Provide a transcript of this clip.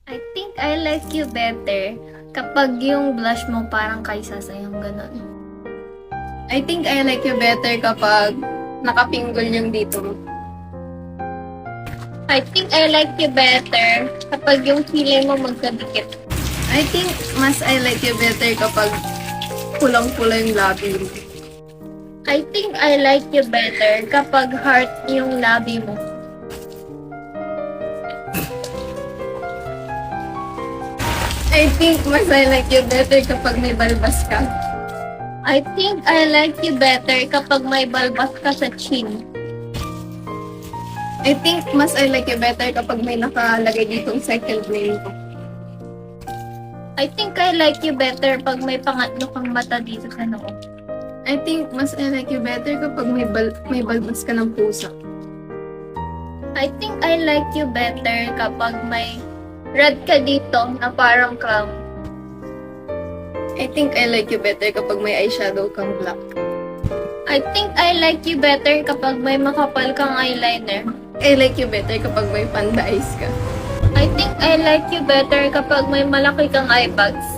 I think I like you better kapag yung blush mo parang kaysa sa'yong ganun. I think I like you better kapag nakapinggol yung dito mo. I think I like you better kapag yung kilay mo magkadikit. I think mas I like you better kapag pulang-pula yung labi mo. I think I like you better kapag heart yung labi mo. I think mas I like you better kapag may balbas ka. I think I like you better kapag may balbas ka sa chin. I think mas I like you better kapag may nakalagay ditong second name ko. I think I like you better pag may pangatlo kang mata dito sa noo. I think mas I like you better kapag may balbas ka ng pusa. I think I like you better kapag may red ka dito na parang clown. I think I like you better kapag may eyeshadow kang black. I think I like you better kapag may makapal kang eyeliner. I like you better kapag may panda eyes ka. I think I like you better kapag may malaki kang eye bags.